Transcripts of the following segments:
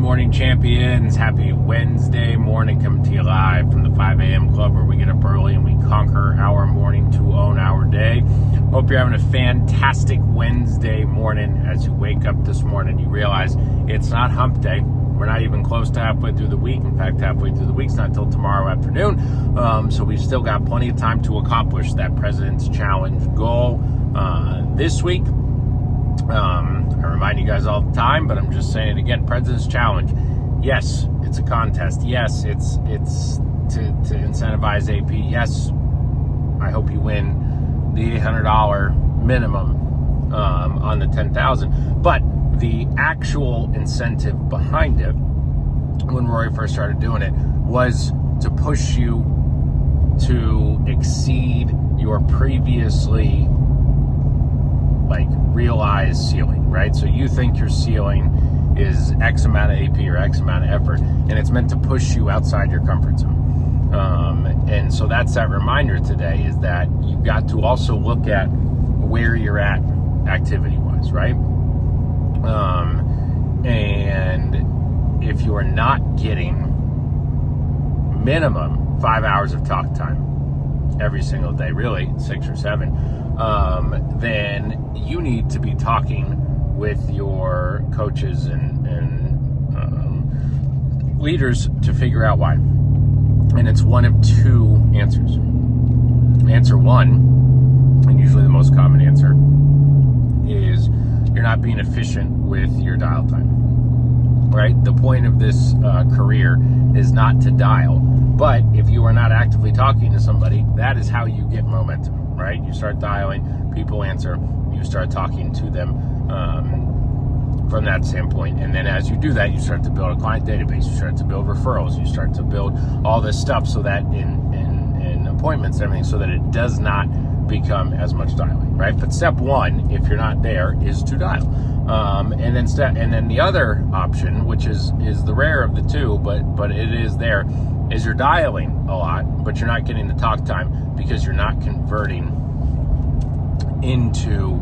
morning, champions. Happy Wednesday morning, coming to you live from the 5 a.m. club, where we get up early and we conquer our morning to own our day. Hope you're having a fantastic Wednesday morning. As you wake up this morning, you realize it's not hump day. We're not even close to halfway through the week. In fact, halfway through the week's not till tomorrow afternoon. So we've still got plenty of time to accomplish that President's Challenge goal this week. I remind you guys all the time, but I'm just saying it again. President's Challenge. Yes, it's a contest. Yes, it's to incentivize AP. Yes, I hope you win the $800 minimum on the $10,000. But the actual incentive behind it, when Rory first started doing it, was to push you to exceed your previously realized ceiling, right? So you think your ceiling is X amount of AP or X amount of effort, and it's meant to push you outside your comfort zone. And so that's that reminder today, is that you've got to also look at where you're at activity-wise, right? And if you are not getting minimum 5 hours of talk time every single day, really 6 or 7, then you need to be talking with your coaches and leaders to figure out why. And it's one of two answers. Answer one, and usually the most common answer, is you're not being efficient with your dial time, right? The point of this career is not to dial, but if you are not actively talking to somebody, that is how you get momentum, right? You start dialing, people answer, you start talking to them from that standpoint. And then as you do that, you start to build a client database, you start to build referrals, you start to build all this stuff so that in appointments and everything, so that it does not become as much dialing, right? But step one, if you're not there, is to dial. And then the other option, which is the rare of the two, but it is there, is you're dialing a lot, but you're not getting the talk time because you're not converting into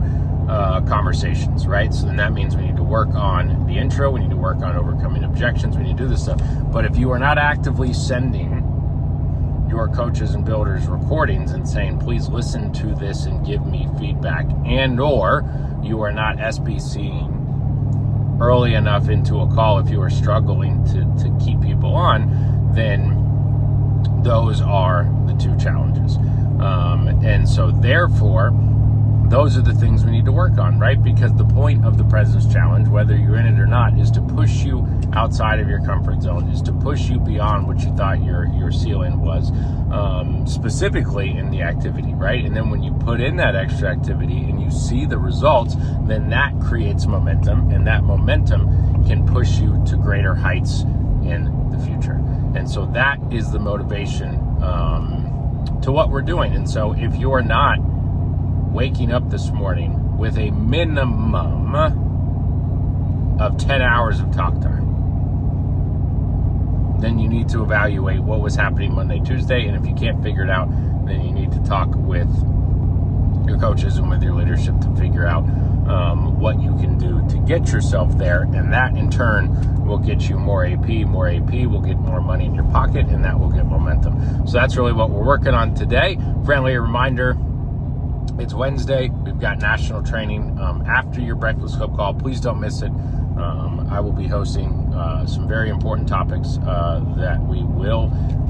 conversations, right? So then that means we need to work on the intro, we need to work on overcoming objections, we need to do this stuff. But if you are not actively sending your coaches and builders recordings and saying, please listen to this and give me feedback, and or you are not SBCing early enough into a call if you are struggling to keep people on, then those are the two challenges. And so therefore, those are the things we need to work on, right? Because the point of the President's Challenge, whether you're in it or not, is to push you outside of your comfort zone, is to push you beyond what you thought your ceiling was, specifically in the activity, right? And then when you put in that extra activity and you see the results, then that creates momentum, and that momentum can push you to greater heights in the future. And so that is the motivation to what we're doing. And so if you're not waking up this morning with a minimum of 10 hours of talk time, then you need to evaluate what was happening Monday, Tuesday, and if you can't figure it out, then you need to talk with your coaches and with your leadership to figure out what you can do to get yourself there, and that in turn will get you more AP will get more money in your pocket, and that will get momentum. So that's really what we're working on today. Friendly reminder, it's Wednesday. We've got national training after your Breakfast Club call. Please don't miss it. I will be hosting some very important topics that we will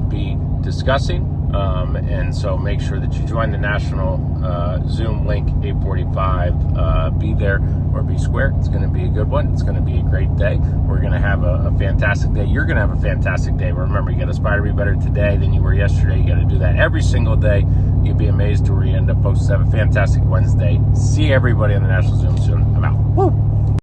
be discussing. And so make sure that you join the national Zoom link, 8:45. Be there or be square. It's going to be a good one. It's going to be a great day. We're going to have a fantastic day. You're going to have a fantastic day. Remember, you got to aspire to be better today than you were yesterday. You got to do that every single day. You'll be amazed to where you end up. Folks, have a fantastic Wednesday. See everybody on the national Zoom soon. I'm out. Woo!